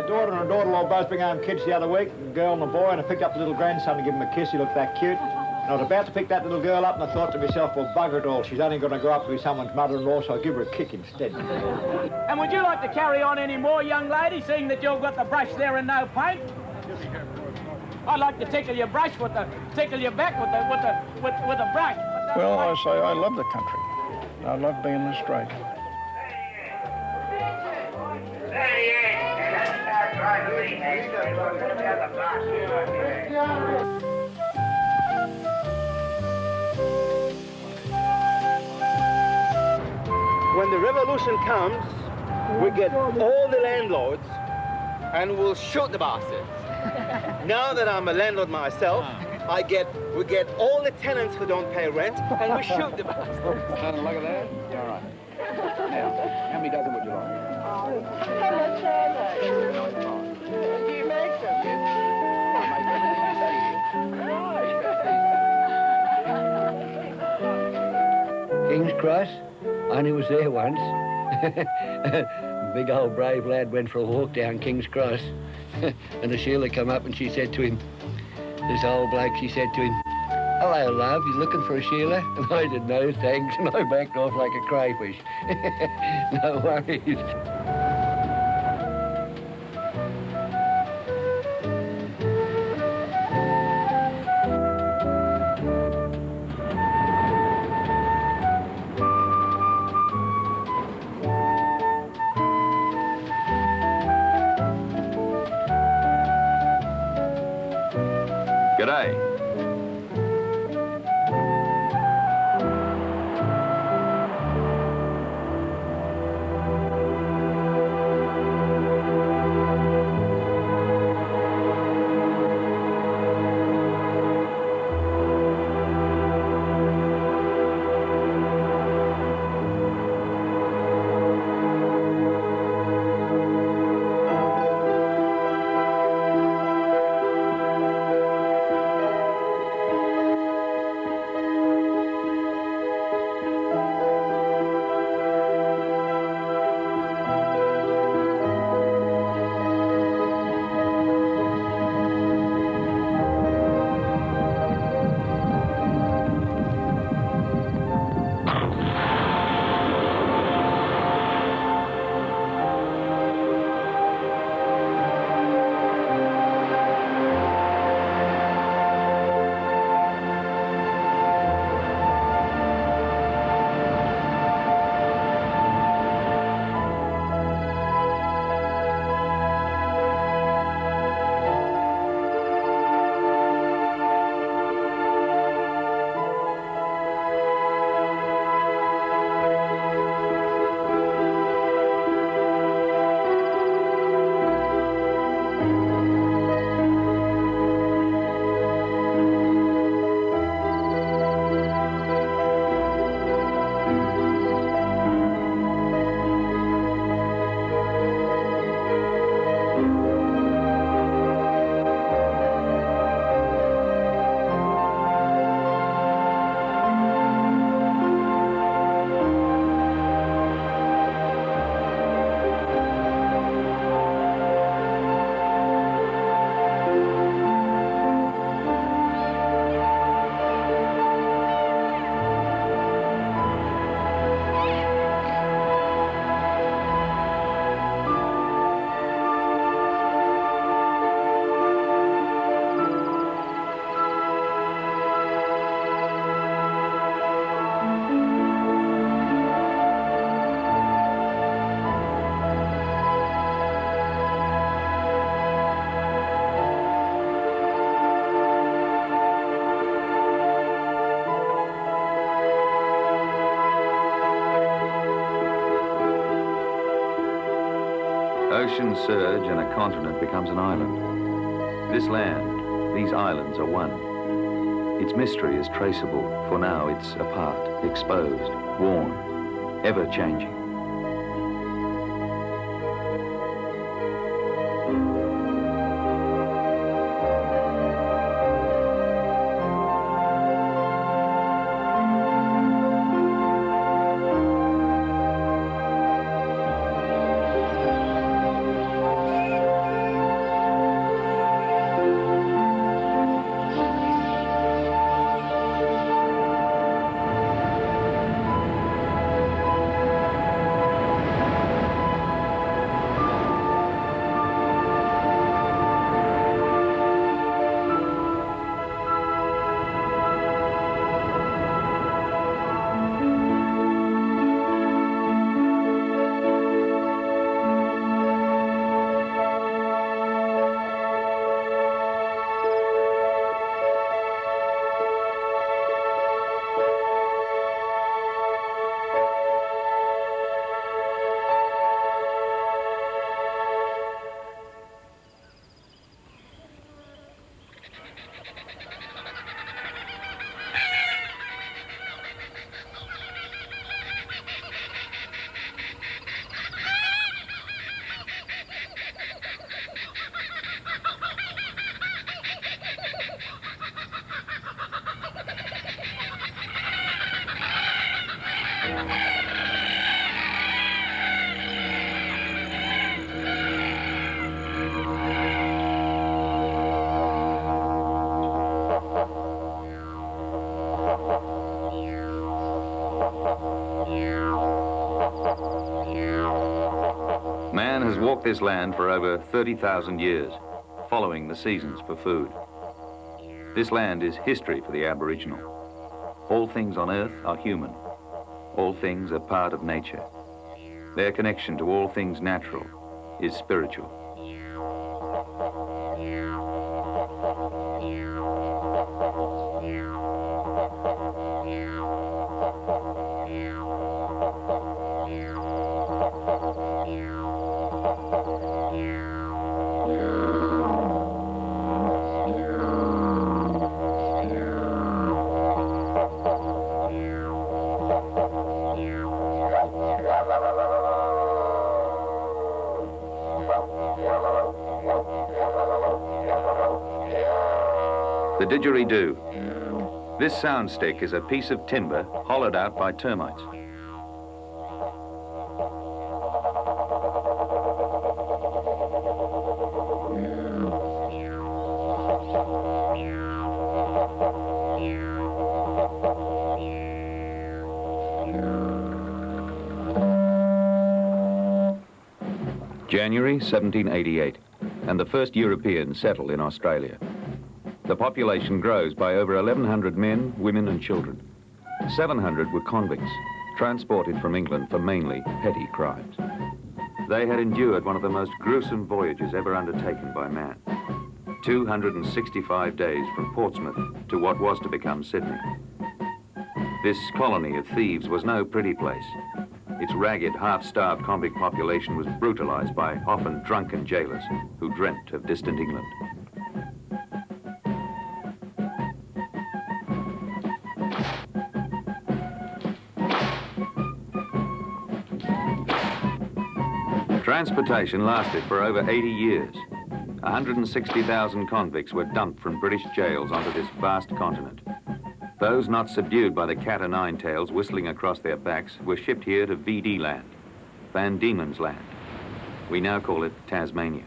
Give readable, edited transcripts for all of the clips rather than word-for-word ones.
daughter and her daughter-in-law both bring home kids the other week, a girl and a boy, and I picked up the little grandson to give him a kiss. He looked that cute. And I was about to pick that little girl up, and I thought to myself, well, bugger it all. She's only going to grow up to be someone's mother-in-law, so I'll give her a kick instead. And would you like to carry on any more, young lady, seeing that you've got the brush there and no paint? I'd like to tickle your brush with the, tickle your back with a brush. Well, I say I love the country. I love being in Australia. When the revolution comes, we get all the landlords and we'll shoot the bastards. Now that I'm a landlord myself, we get all the tenants who don't pay rent and we shoot the bastards. Look at that. Yeah, all right. Now, how many dozen would you like? How much are they? Do you make them? King's Cross? I only was there once. Big old brave lad went for a walk down King's Cross. And the Sheila come up and she said to him, this old bloke, she said to him, hello, love, you looking for a Sheila? And I said, no, thanks, and I backed off like a crayfish. No worries. G'day. Oceans surge and a continent becomes an island. This land, these islands are one. Its mystery is traceable. For now it's apart, exposed, worn, ever-changing. Man has walked this land for over 30,000 years, following the seasons for food. This land is history for the Aboriginal. All things on earth are human. All things are part of nature. Their connection to all things natural is spiritual. The didgeridoo. This sound stick is a piece of timber hollowed out by termites. January 1788, and the first Europeans settle in Australia. The population grows by over 1,100 men, women and children. 700 were convicts, transported from England for mainly petty crimes. They had endured one of the most gruesome voyages ever undertaken by man. 265 days from Portsmouth to what was to become Sydney. This colony of thieves was no pretty place. Its ragged, half-starved convict population was brutalized by often drunken jailers who dreamt of distant England. Transportation lasted for over 80 years. 160,000 convicts were dumped from British jails onto this vast continent. Those not subdued by the cat o' nine tails whistling across their backs were shipped here to VD land, Van Diemen's Land. We now call it Tasmania.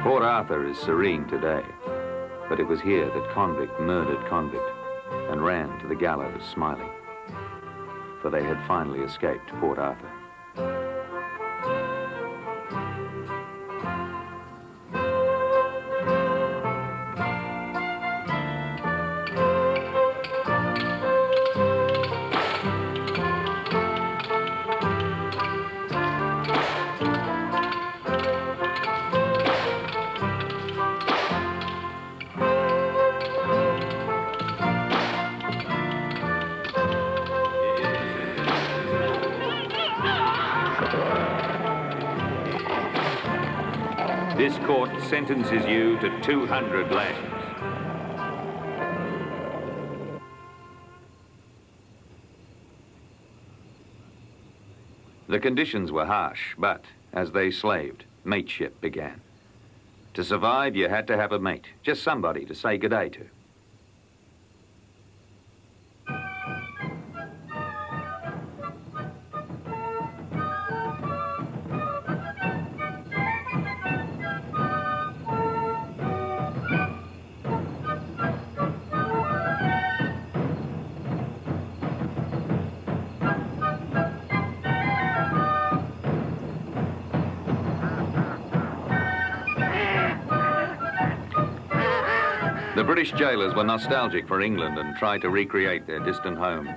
Port Arthur is serene today, but it was here that convict murdered convict and ran to the gallows smiling, for they had finally escaped Port Arthur. This court sentences you to 200 lashes. The conditions were harsh, but as they slaved, mateship began. To survive, you had to have a mate, just somebody to say good day to. The British jailers were nostalgic for England and tried to recreate their distant home.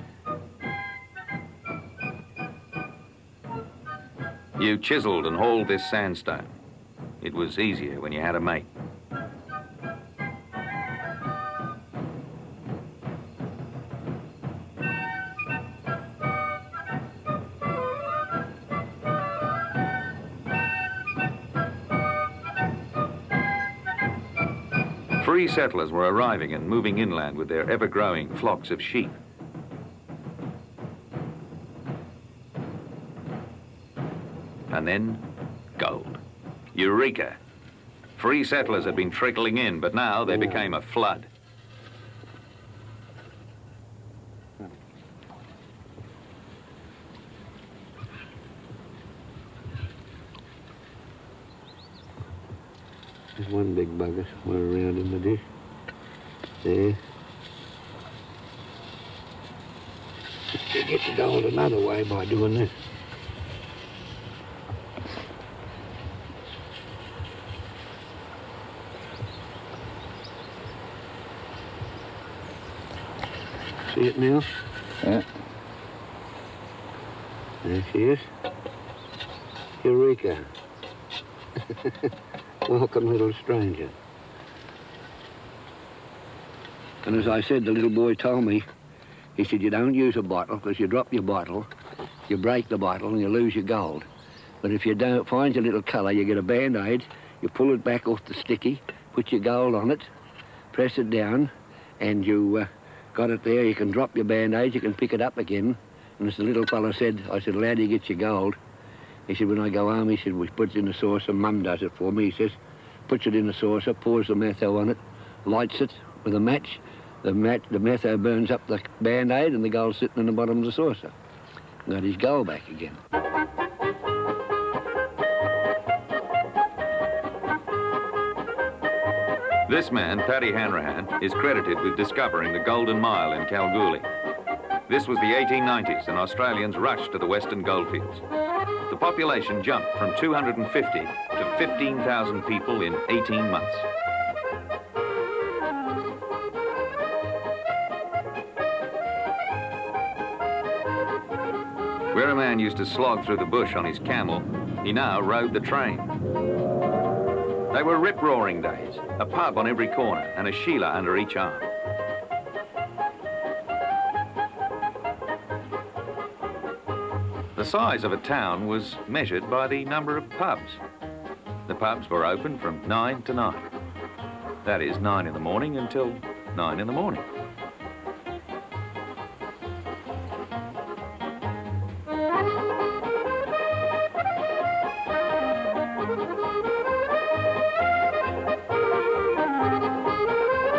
You chiseled and hauled this sandstone. It was easier when you had a mate. Free settlers were arriving and moving inland with their ever-growing flocks of sheep. And then, gold. Eureka! Free settlers had been trickling in, but now they became a flood. There's one big bugger somewhere around in the dish. There. You get the gold another way by doing this. See it now? Yeah. There she is. Eureka. Welcome, little stranger. And as I said, the little boy told me, he said, you don't use a bottle, because you drop your bottle, you break the bottle, and you lose your gold. But if you don't find your little colour, you get a Band-Aid, you pull it back off the sticky, put your gold on it, press it down, and you got it there. You can drop your Band-Aid, you can pick it up again. And as the little fella said, I said, well, how do you get your gold? He said, when I go home, he said, we put it in a saucer. Mum does it for me, he says. Puts it in a saucer, pours the metho on it, lights it with a match. The metho burns up the Band-Aid and the gold's sitting in the bottom of the saucer. Got his gold back again. This man, Paddy Hanrahan, is credited with discovering the Golden Mile in Kalgoorlie. This was the 1890s and Australians rushed to the western goldfields. The population jumped from 250 to 15,000 people in 18 months. Where a man used to slog through the bush on his camel, he now rode the train. They were rip-roaring days, a pub on every corner and a Sheila under each arm. The size of a town was measured by the number of pubs. The pubs were open from 9 to 9. That is 9 in the morning until 9 in the morning.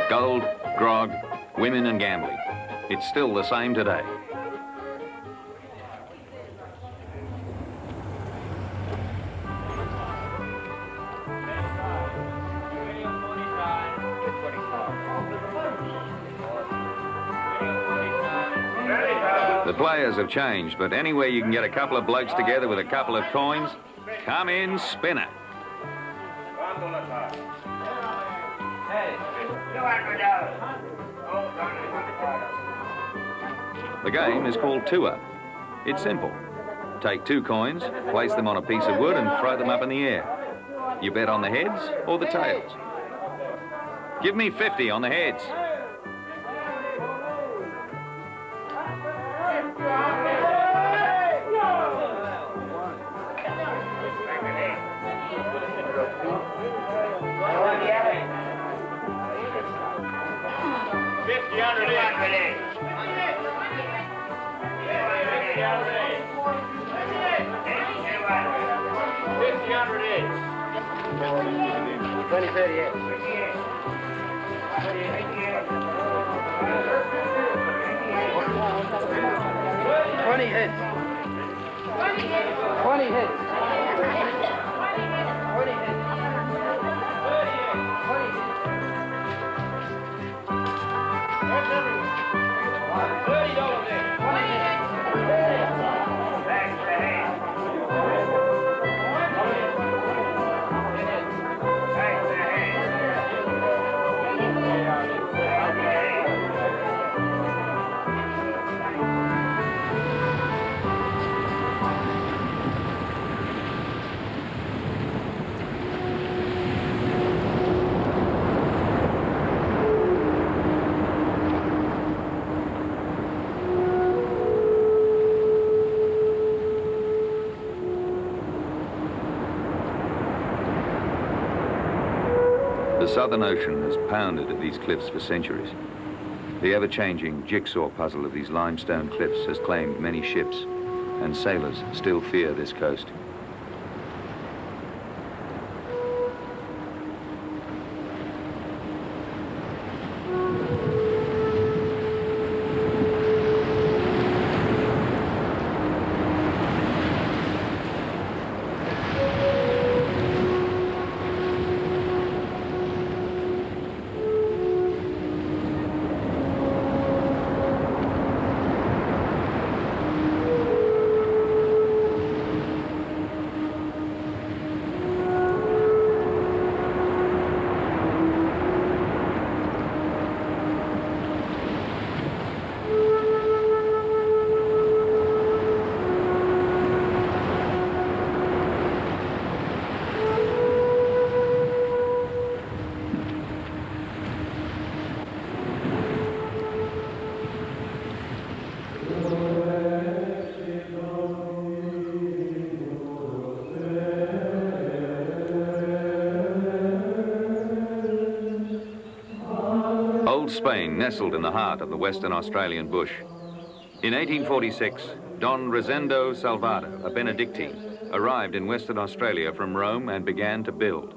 Gold, grog, women and gambling. It's still the same today. The players have changed, but anywhere you can get a couple of blokes together with a couple of coins, come in, spinner. The game is called two-up. It's simple. Take 2 coins, place them on a piece of wood and throw them up in the air. You bet on the heads or the tails. Give me 50 on the heads. The Southern Ocean has pounded at these cliffs for centuries. The ever-changing jigsaw puzzle of these limestone cliffs has claimed many ships, and sailors still fear this coast. Old Spain nestled in the heart of the Western Australian bush. In 1846, Don Rosendo Salvado, a Benedictine, arrived in Western Australia from Rome and began to build.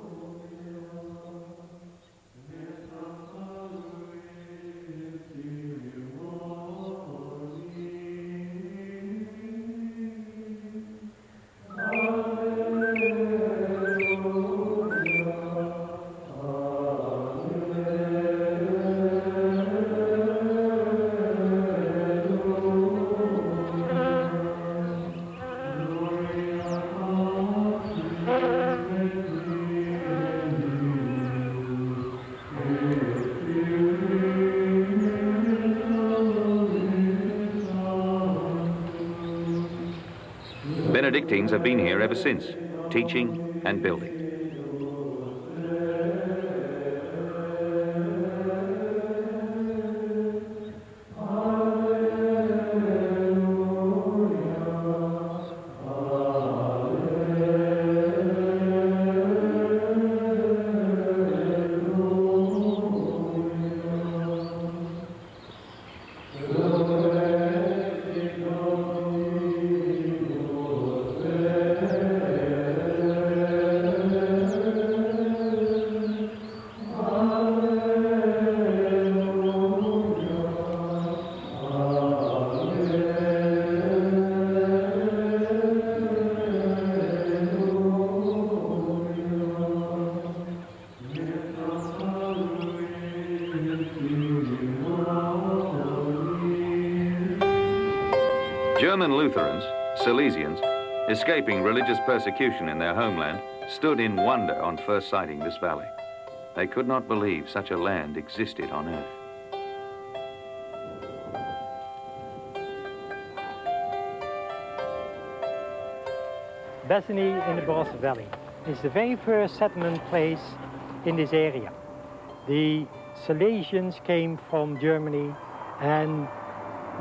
Benedictines have been here ever since, teaching and building. German Lutherans, Silesians, escaping religious persecution in their homeland, stood in wonder on first sighting this valley. They could not believe such a land existed on Earth. Bethany in the Barossa Valley is the very first settlement place in this area. The Silesians came from Germany and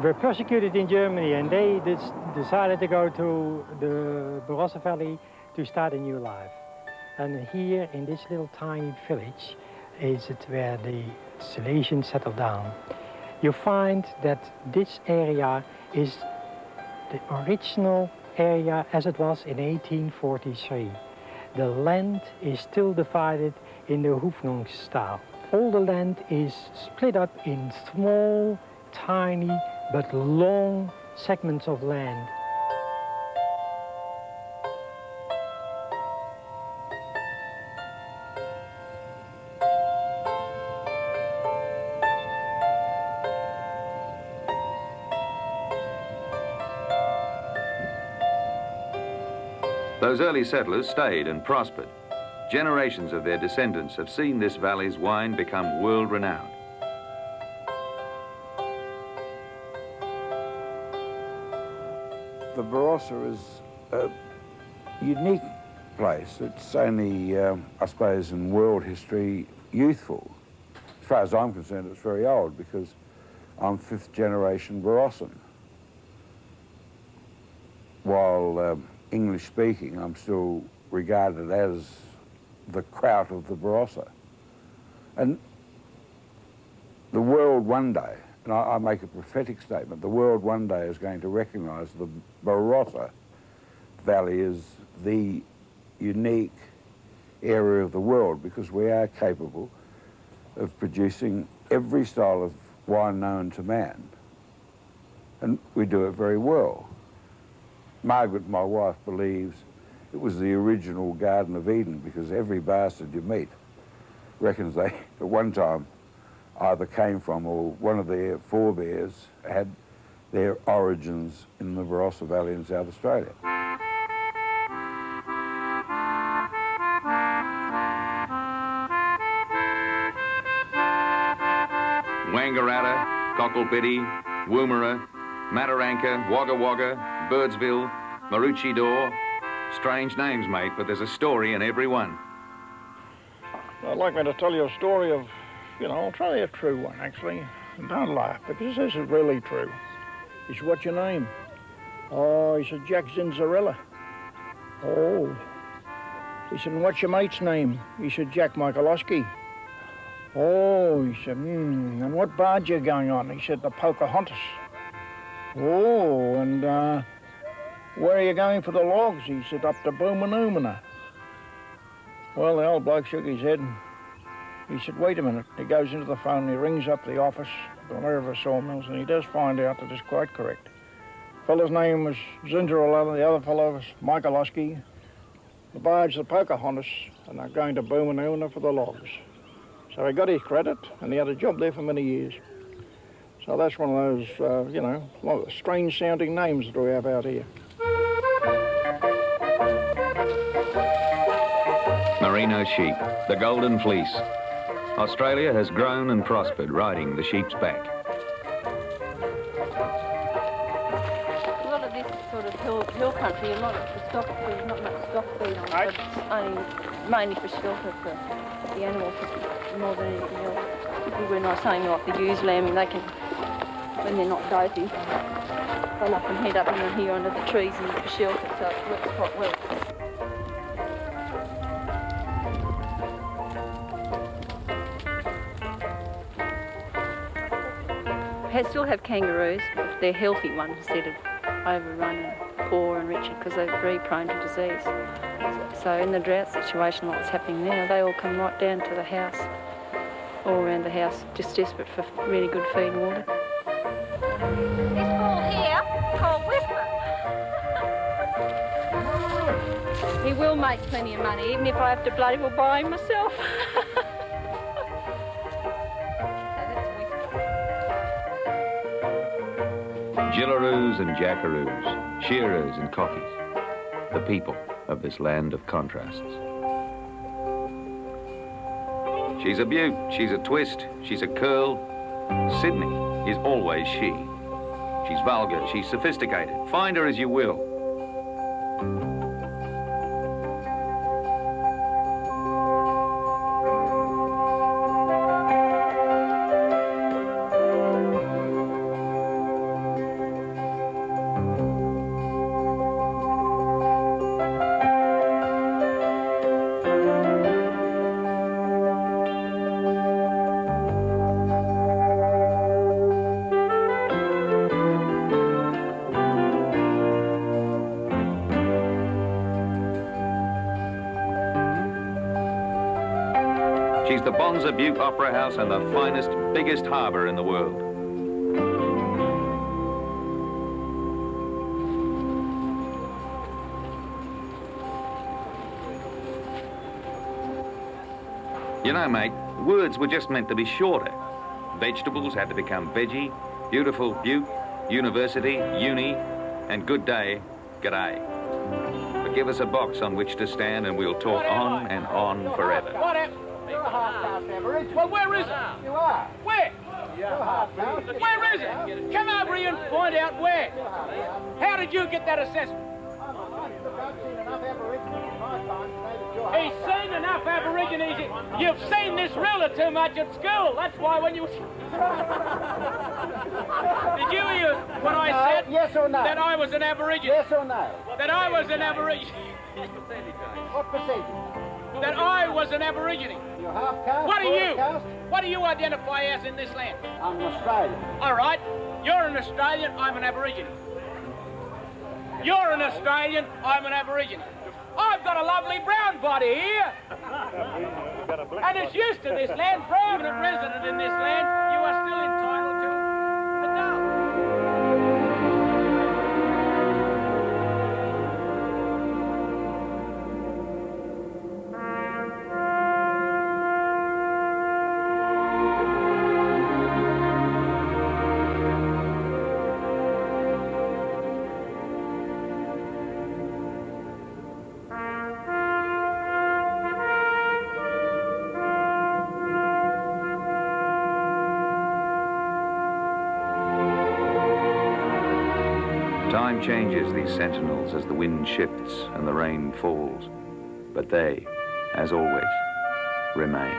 were persecuted in Germany, and they decided to go to the Barossa Valley to start a new life. And here in this little tiny village is it where the Silesians settled down. You find that this area is the original area as it was in 1843. The land is still divided in the Hoefnungsstyle. All the land is split up in small, tiny, but long segments of land. Those early settlers stayed and prospered. Generations of their descendants have seen this valley's wine become world-renowned. The Barossa is a unique place. It's only, I suppose, in world history, youthful. As far as I'm concerned, it's very old because I'm fifth generation Barossan. While English speaking, I'm still regarded as the kraut of the Barossa. And the world one day, and I make a prophetic statement, the world one day is going to recognise the Barossa Valley as the unique area of the world, because we are capable of producing every style of wine known to man. And we do it very well. Margaret, my wife, believes it was the original Garden of Eden, because every bastard you meet reckons they at one time either came from or one of their forebears had their origins in the Barossa Valley in South Australia. Wangaratta, Cocklebiddy, Woomera, Mataranka, Wagga Wagga, Birdsville, Maroochydore. Strange names, mate, but there's a story in every one. I'd like me to tell you a story of, I'll tell you a true one, actually. And don't laugh, because this is really true. He said, "What's your name?" "Oh," he said, "Jack Zinzarella." "Oh." He said, "And what's your mate's name?" He said, "Jack Michaelowski." "Oh," he said, "And what barge are you going on?" He said, "The Pocahontas." "Oh, and where are you going for the logs?" He said, "Up to Boomanumana." Well, the old bloke shook his head. He said, "Wait a minute." He goes into the phone and he rings up the office, the Werriwa Sawmills, and he does find out that it's quite correct. The fellow's name was Zinzarella, the other fellow was Michaelowski. The barge, the Pocahontas, and they're going to Boomanumana for the logs. So he got his credit, and he had a job there for many years. So that's one of those, one of the strange-sounding names that we have out here. Merino sheep, the golden fleece. Australia has grown and prospered riding the sheep's back. A lot of this sort of hill country, a lot of the stock, there's not much stock feed on, but it's only mainly for shelter for the animals more than anything else. When I was saying like the ewes lambing, they can, when they're not dozy, they'll often head up in here under the trees and for shelter, so it works quite well. I still have kangaroos, but they're healthy ones instead of overrun and poor and wretched, because they're very prone to disease. So in the drought situation like what's happening now, they all come right down to the house, all around the house, just desperate for really good feed and water. This ball here, called Whisper. He will make plenty of money, even if I have to bloody well buy him myself. Gillaroos and jackaroos, shearers and cockies, the people of this land of contrasts. She's a beaut, she's a twist, she's a curl. Sydney is always she. She's vulgar, she's sophisticated. Find her as you will. She's the Bonza Butte Opera House and the finest, biggest harbour in the world. You know, mate, words were just meant to be shorter. Vegetables had to become veggie, beautiful butte, university, uni, and good day, g'day. But give us a box on which to stand and we'll talk on and on forever. What happened? You're a half-caste Aborigine. Well, where is it? You are. Where? You're half-caste. Where is it? Come over here and find out where. How did you get that assessment? Look, I've seen enough Aborigines in my time to know that you're He's seen enough Aborigines. You've seen this ruler too much at school. That's why when you... Did you hear what I said? Yes or no? That I was an Aborigine. Yes or no? That I was an Aborigine. What percentage? that I was an Aborigine. You're half caste? What are you? Caste? What do you identify as in this land? I'm an Australian. All right. You're an Australian, I'm an Aborigine. You're an Australian, I'm an Aborigine. I've got a lovely brown body here. And it's used to this land, permanent resident in this land, you are still entitled to a dove. Time changes these sentinels as the wind shifts and the rain falls, but they, as always, remain.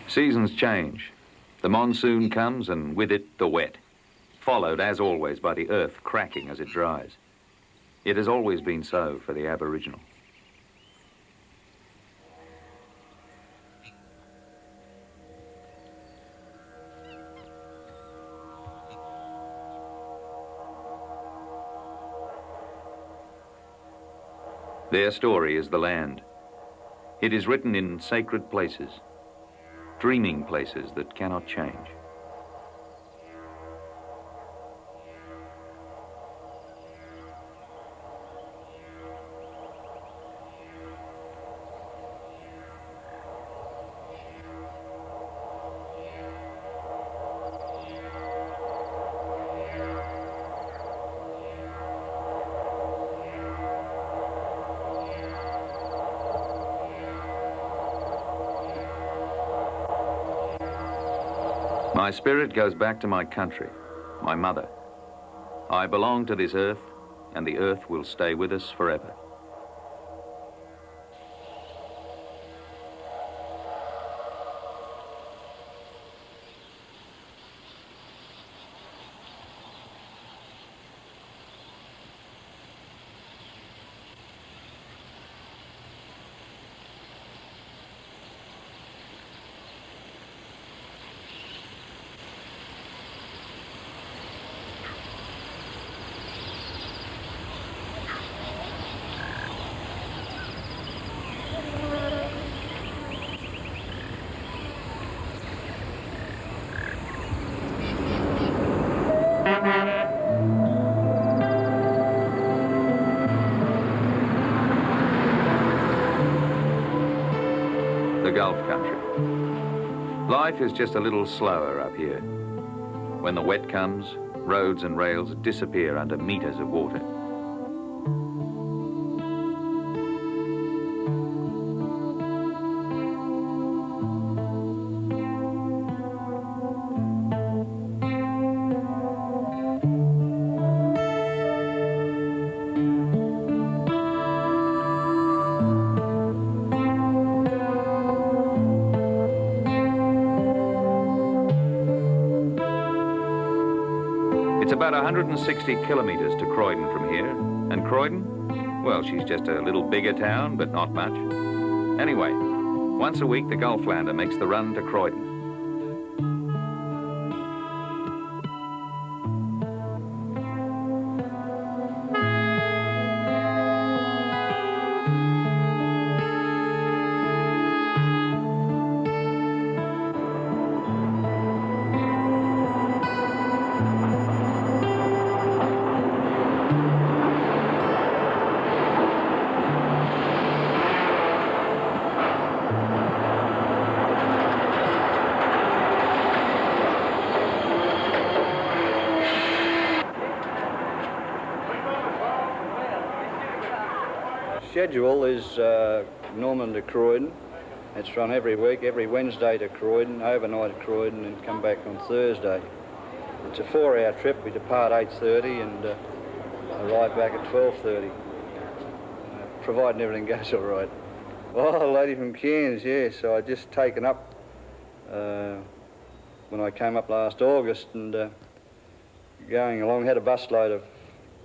Seasons change. The monsoon comes and with it the wet, followed as always by the earth cracking as it dries. It has always been so for the Aboriginal. Their story is the land. It is written in sacred places, dreaming places that cannot change. My spirit goes back to my country, my mother. I belong to this earth, and the earth will stay with us forever. The Gulf country. Life is just a little slower up here. When the wet comes, roads and rails disappear under meters of water. It's about 160 kilometers to Croydon from here, and Croydon, well, she's just a little bigger town, but not much. Anyway, once a week the Gulflander makes the run to Croydon. schedule is Norman to Croydon. It's run every week, every Wednesday to Croydon, overnight at Croydon, and come back on Thursday. It's a 4-hour trip. We depart 8:30 and arrive back at 12:30, providing everything goes all right. Oh, a lady from Cairns, yes. So I'd just taken up when I came up last August, and going along, had a busload of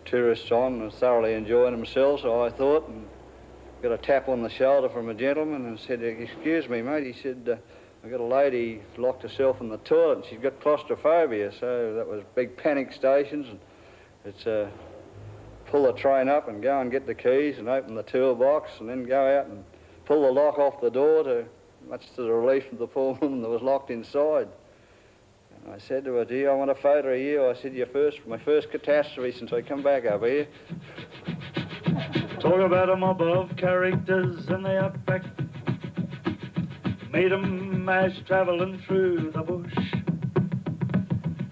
tourists on and thoroughly enjoying themselves, so I thought, and got a tap on the shoulder from a gentleman and said, "Excuse me, mate," he said, "I've got a lady locked herself in the toilet and she's got claustrophobia." So that was big panic stations, and it's pull the train up and go and get the keys and open the toolbox and then go out and pull the lock off the door, much to the relief of the poor woman that was locked inside. And I said to her, "Dear, I want a photo of you." I said, "You're my first catastrophe since I come back up here." Talk about 'em above characters in the outback. Meet 'em as you're travelling through the bush.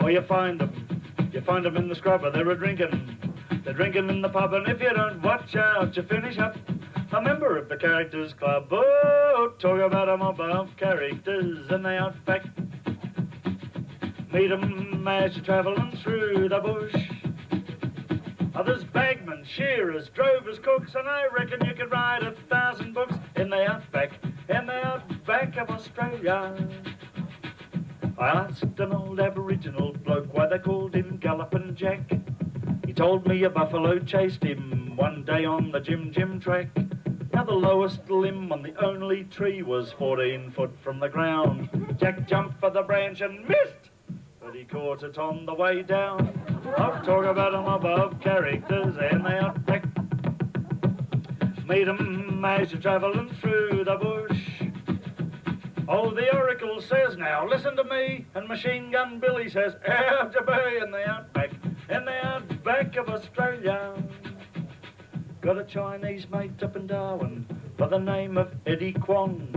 Or you find 'em in the scrubber, they're a-drinking. They're drinking in the pub, and if you don't watch out, you finish up a member of the Characters Club. Oh, talk about 'em above characters in the outback. Meet 'em as you're travelling through the bush. Others bagmen, shearers, drovers, cooks, and I reckon you could write 1,000 books in the outback of Australia. I asked an old Aboriginal bloke why they called him Gallopin' Jack. He told me a buffalo chased him one day on the Jim Jim track. Now the lowest limb on the only tree was 14 foot from the ground. Jack jumped for the branch and missed, but he caught it on the way down. I'll talk about 'em above characters in the outback. Meet 'em as you're travelling through the bush. Oh, the Oracle says now, listen to me, and Machine Gun Billy says, out to be in the outback of Australia. Got a Chinese mate up in Darwin by the name of Eddie Kwong.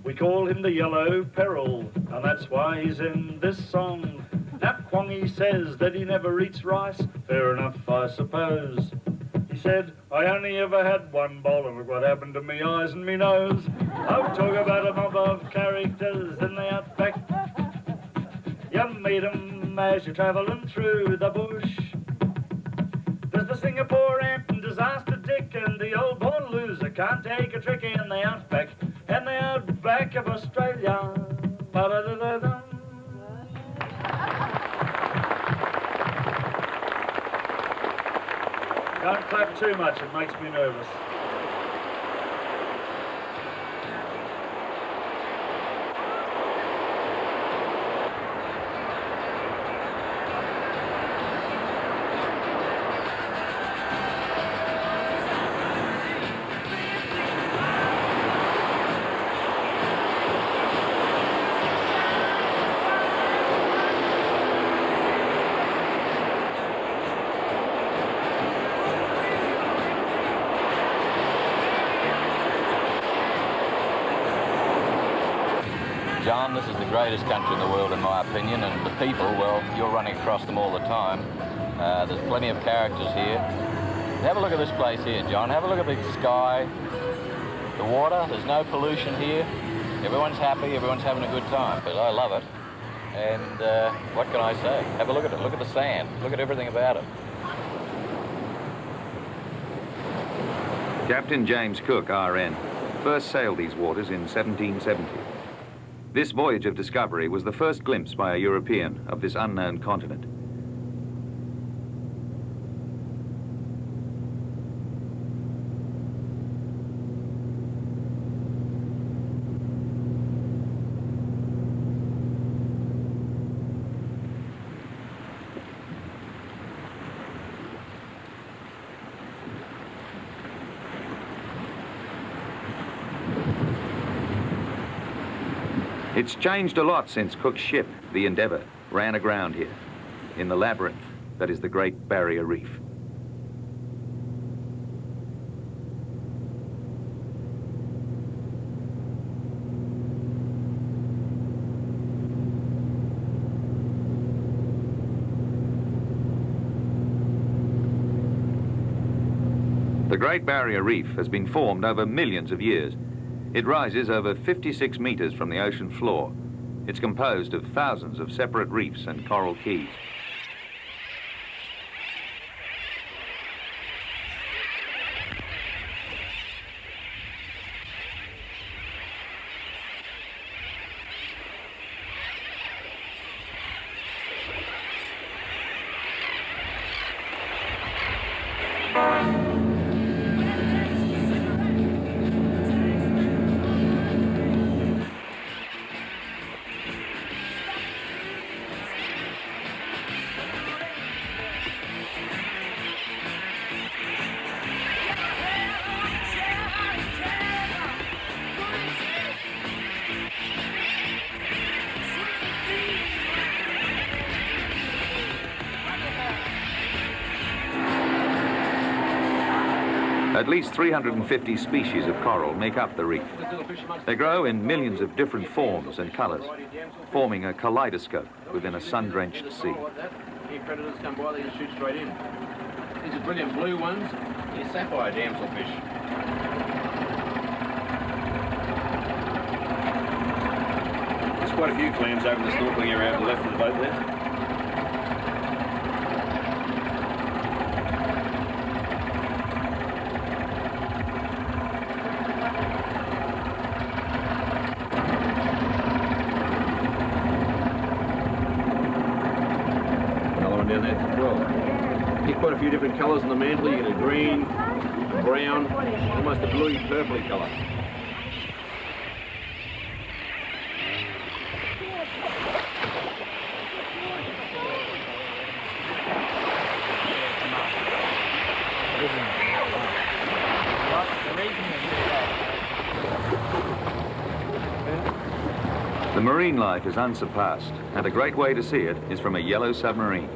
We call him the Yellow Peril, and that's why he's in this song. Now Kwongy says that he never eats rice, fair enough I suppose. He said, I only ever had one bowl, and look what happened to me eyes and me nose. I'll talk about 'em above characters in the outback. You meet 'em as you're travelling through the bush. There's the Singapore Amp and Disaster Dick, and the old born loser can't take a trick in the outback of Australia. Ba-da-da-da-da. Don't clap too much, it makes me nervous. John, this is the greatest country in the world, in my opinion, and the people, well, you're running across them all the time. There's plenty of characters here. Have a look at this place here, John. Have a look at the sky, the water. There's no pollution here. Everyone's happy. Everyone's having a good time, because I love it. And what can I say? Have a look at it. Look at the sand. Look at everything about it. Captain James Cook, RN, first sailed these waters in 1770. This voyage of discovery was the first glimpse by a European of this unknown continent. It's changed a lot since Cook's ship, the Endeavour, ran aground here, in the labyrinth that is the Great Barrier Reef. The Great Barrier Reef has been formed over millions of years. It rises over 56 meters from the ocean floor. It's composed of thousands of separate reefs and coral keys. At least 350 species of coral make up the reef. They grow in millions of different forms and colours, forming a kaleidoscope within a sun-drenched sea. Here predators come by, they can shoot straight in. These are brilliant blue ones. They're sapphire damselfish. There's quite a few clams over in the snorkeling area on the left of the boat there. Down there as well. You get quite a few different colours in the mantle. You get a green, a brown, almost a bluey purpley colour. The marine life is unsurpassed, and a great way to see it is from a yellow submarine.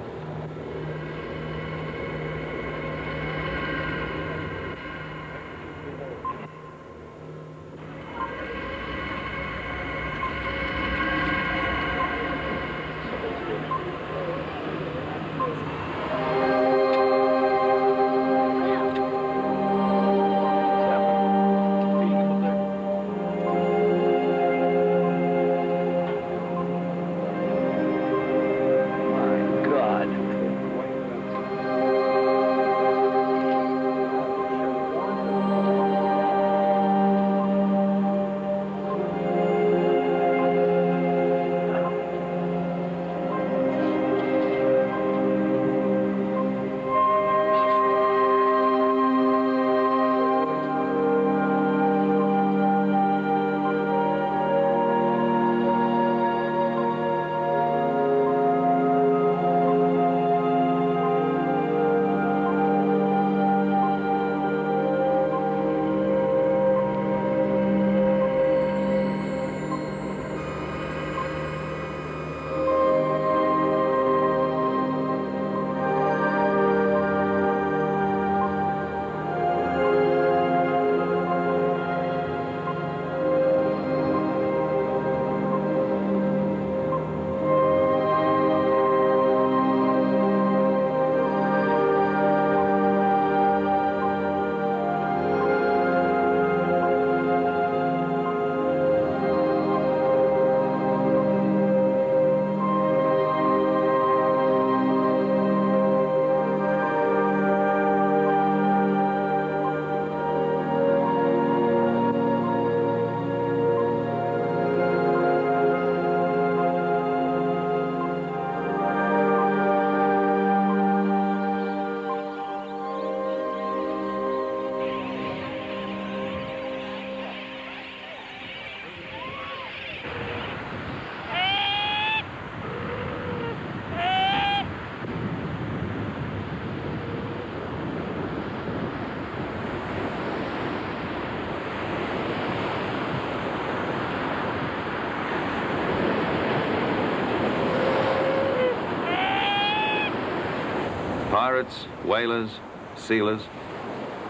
Pirates, whalers, sealers,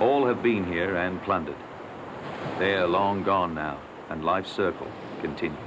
all have been here and plundered. They are long gone now, and life's circle continues.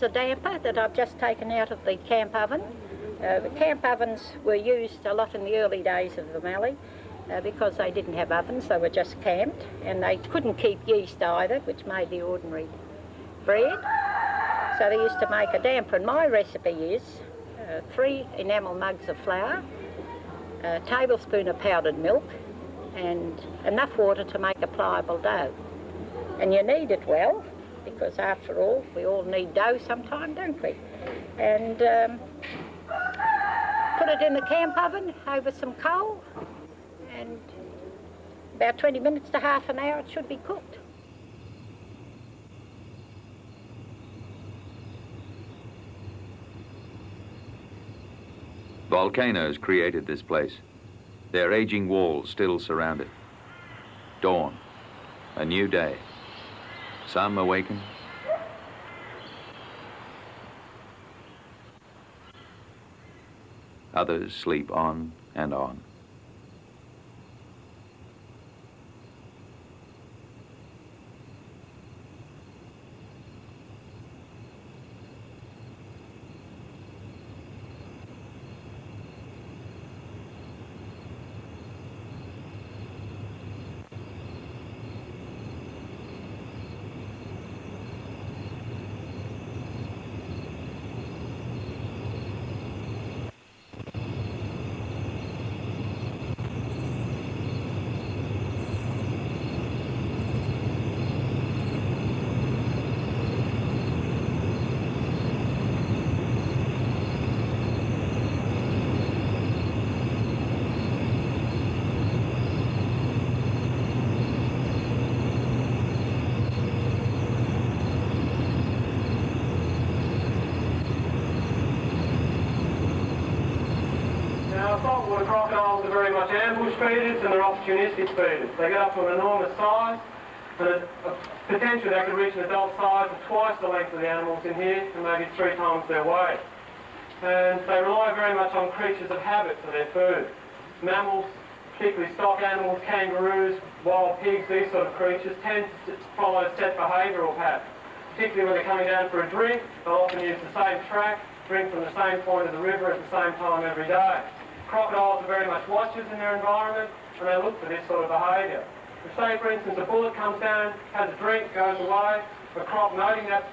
is a damper that I've just taken out of the camp oven. The camp ovens were used a lot in the early days of the Mallee because they didn't have ovens, they were just camped, and they couldn't keep yeast either, which made the ordinary bread. So they used to make a damper, and my recipe is 3 enamel mugs of flour, a tablespoon of powdered milk, and enough water to make a pliable dough. And you knead it well, because after all, we all need dough sometime, don't we? And put it in the camp oven over some coal, and about 20 minutes to half an hour it should be cooked. Volcanoes created this place. Their aging walls still surround it. Dawn, a new day. Some awaken, others sleep on and on. Saltwater crocodiles are very much ambush feeders and they're opportunistic feeders. They get up to an enormous size, and potentially they can reach an adult size of twice the length of the animals in here and maybe 3 times their weight. And they rely very much on creatures of habit for their food. Mammals, particularly stock animals, kangaroos, wild pigs, these sort of creatures tend to follow set behavioural patterns. Particularly when they're coming down for a drink, they'll often use the same track, drink from the same point of the river at the same time every day. Crocodiles are very much watchers in their environment, and they look for this sort of behaviour. If, say, for instance, a bullet comes down, has a drink, goes away, a croc noting that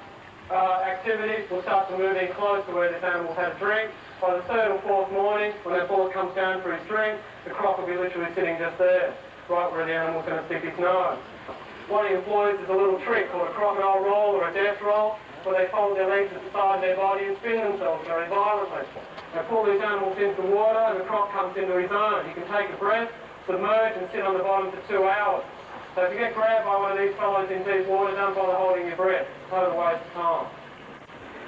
activity will start to move in close to where this animal's had a drink. By the 3rd or 4th morning, when that bullet comes down for his drink, the croc will be literally sitting just there, right where the animal's going to stick his nose. What he employs is a little trick called a crocodile roll or a death roll, where they fold their legs at the side of their body and spin themselves very violently. They pull these animals into the water and the croc comes into his own. He can take a breath, submerge and sit on the bottom for 2 hours. So if you get grabbed by one of these fellows in deep water, don't bother holding your breath. It's not a waste of time.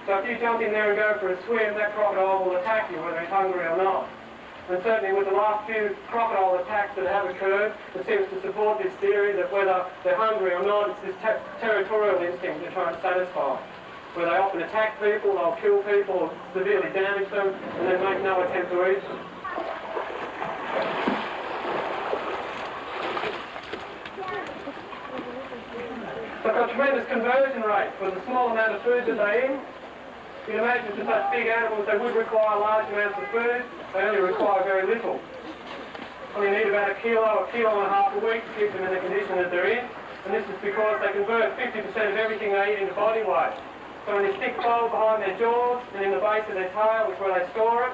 So if you jump in there and go for a swim, that crocodile will attack you whether he's hungry or not. And certainly with the last few crocodile attacks that have occurred, it seems to support this theory that whether they're hungry or not, it's this territorial instinct they're trying to satisfy. Where they often attack people, they'll kill people or severely damage them, and then make no attempt to eat them. They've got tremendous conversion rates for the small amount of food that they eat. You can imagine for such big animals, they would require large amounts of food. They only require very little. Only need about a kilo and a half a week to keep them in the condition that they're in. And this is because they convert 50% of everything they eat into body weight. So when they stick food behind their jaws and in the base of their tail is where they store it.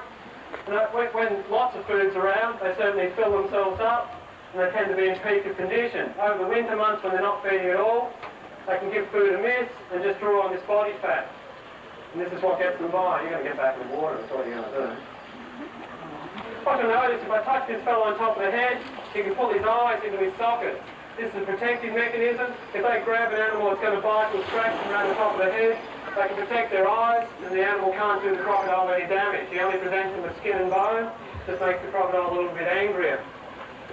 And when lots of food's around, they certainly fill themselves up and they tend to be in peak of condition. Over the winter months when they're not feeding at all, they can give food a miss and just draw on this body fat. And this is what gets them by. You're going to get back in the water, that's what you're going to do. What you'll notice, if I touch this fellow on top of the head, he can pull his eyes into his socket. This is a protective mechanism. If they grab an animal that's going to bite or scratch them around the top of the head, they can protect their eyes and the animal can't do the crocodile any damage. He only presents them with skin and bone, just makes the crocodile a little bit angrier.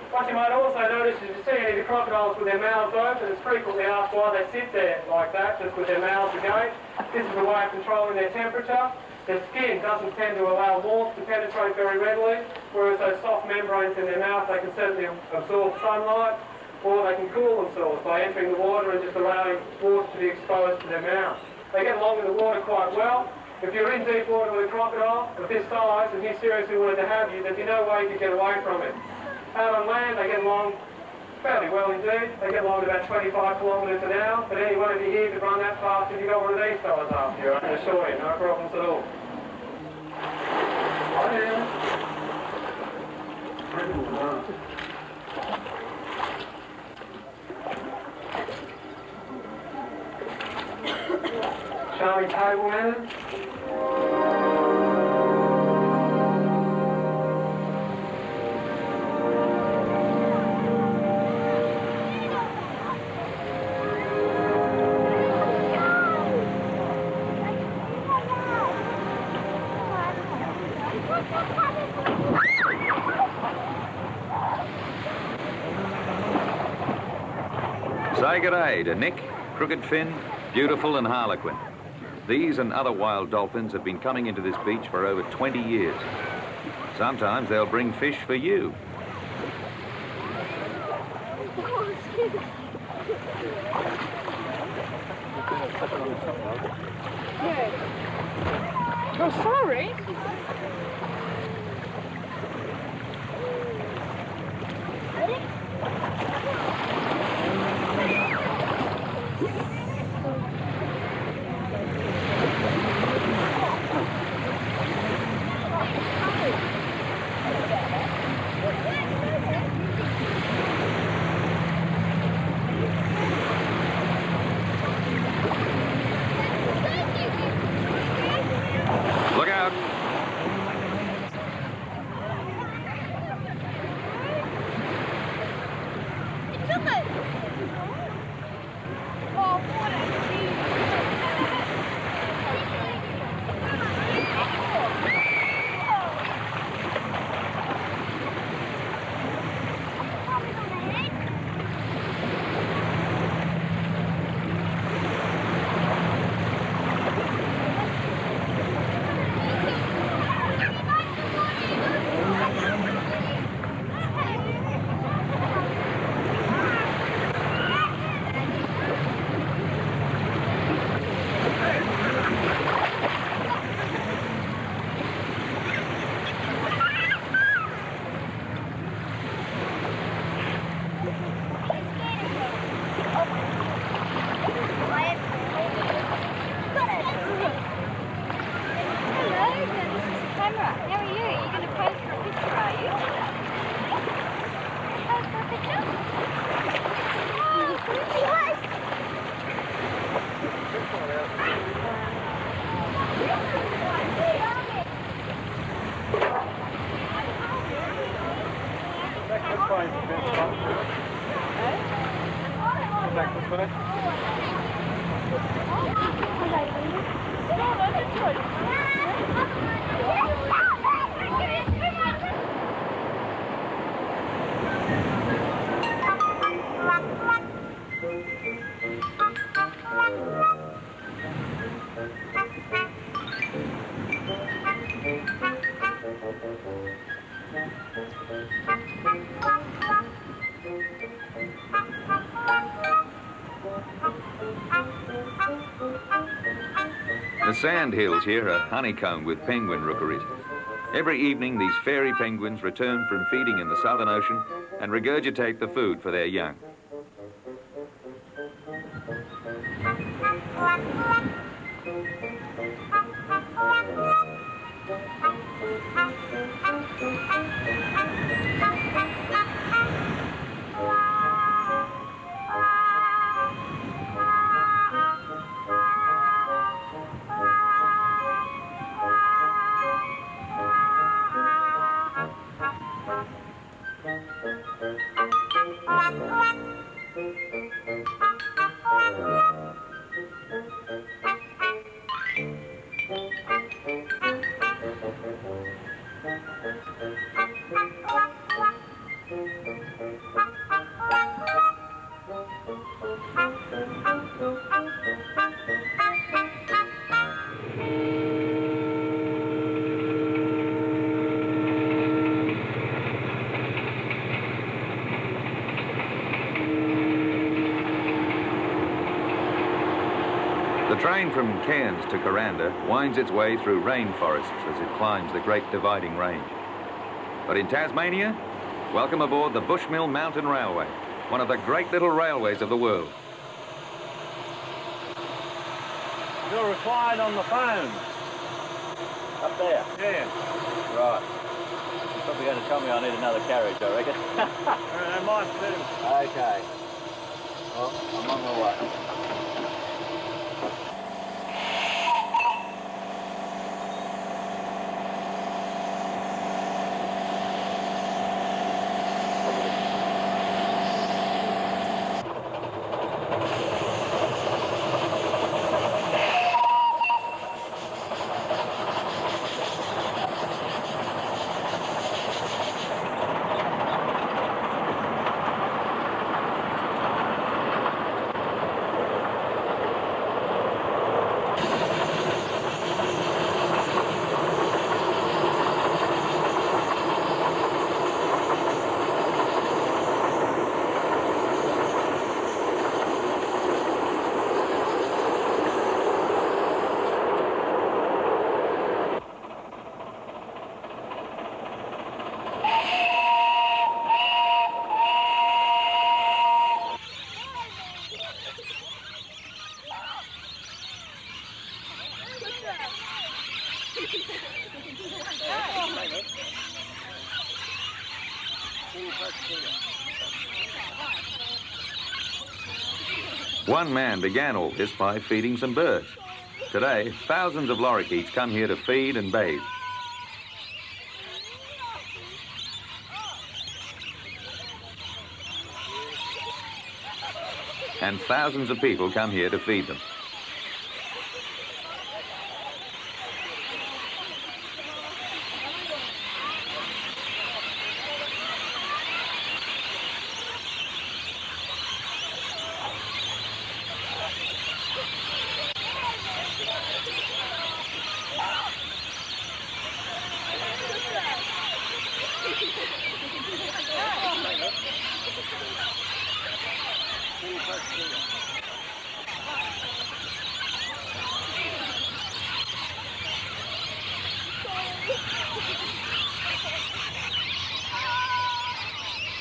What you might also notice is you see any of the crocodiles with their mouths open, it's frequently asked why they sit there like that, just with their mouths agape. This is a way of controlling their temperature. Their skin doesn't tend to allow warmth to penetrate very readily, whereas those soft membranes in their mouth, they can certainly absorb sunlight, or they can cool themselves by entering the water and just allowing water to be exposed to their mouth. They get along in the water quite well. If you're in deep water with a crocodile of this size and he seriously wanted to have you, there'd be no way you could get away from him. Out on land, they get along fairly well indeed. They get along at about 25 kilometres an hour, but any one of you here could run that fast if you got one of these fellas after you, I can assure you, no problems at all. Charlie table man. Say good day to Nick, Crooked Fin, Beautiful and Harlequin. These and other wild dolphins have been coming into this beach for over 20 years. Sometimes they'll bring fish for you. Oh, sorry. Look out! The sand hills here are honeycombed with penguin rookeries. Every evening, these fairy penguins return from feeding in the Southern Ocean and regurgitate the food for their young. The train from Cairns to Kuranda winds its way through rainforests as it climbs the Great Dividing Range. But in Tasmania, welcome aboard the Bushmill Mountain Railway, one of the great little railways of the world. You're required on the phone. Up there? Yeah. Right. You're probably going to tell me I need another carriage, I reckon. They might too. Okay. Well, I'm on my way. One man began all this by feeding some birds. Today, thousands of lorikeets come here to feed and bathe. And thousands of people come here to feed them.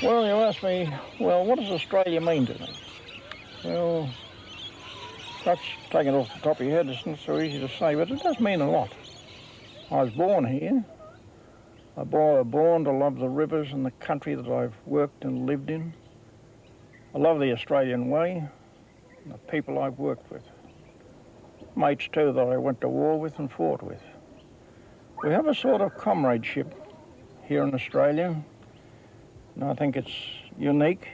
Well, you ask me, well, what does Australia mean to me? Well, perhaps taking it off the top of your head, it's not so easy to say, but it does mean a lot. I was born here. I was born to love the rivers and the country that I've worked and lived in. I love the Australian way and the people I've worked with. Mates, too, that I went to war with and fought with. We have a sort of comradeship here in Australia, and I think it's unique.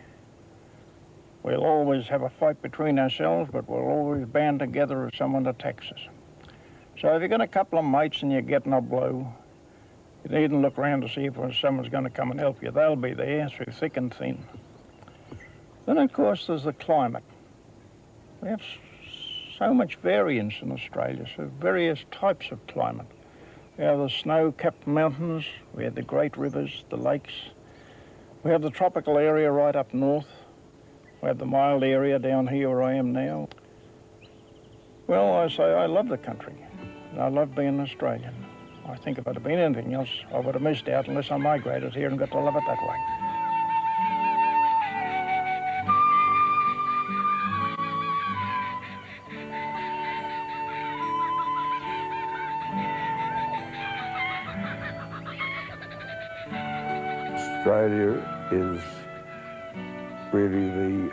We'll always have a fight between ourselves, but we'll always band together if someone attacks us. So if you've got a couple of mates and you're getting a blow, you needn't look around to see if someone's going to come and help you. They'll be there through thick and thin. Then, of course, there's the climate. We have so much variance in Australia, so various types of climate. We have the snow-capped mountains, we have the great rivers, the lakes. We have the tropical area right up north. We have the mild area down here where I am now. Well, I say I love the country. And I love being Australian. I think if I'd have been anything else, I would have missed out unless I migrated here and got to love it that way. Australia is really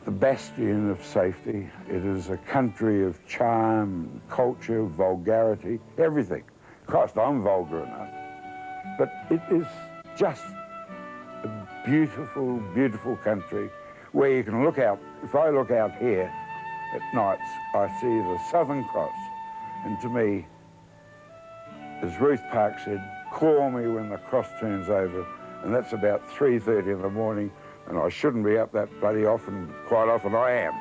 the bastion of safety. It is a country of charm, culture, vulgarity, everything. Christ, I'm vulgar enough. But it is just a beautiful, beautiful country where you can look out. If I look out here at nights, I see the Southern Cross. And to me, as Ruth Park said, call me when the cross turns over, and that's about 3:30 in the morning, and I shouldn't be up that bloody often. Quite often I am.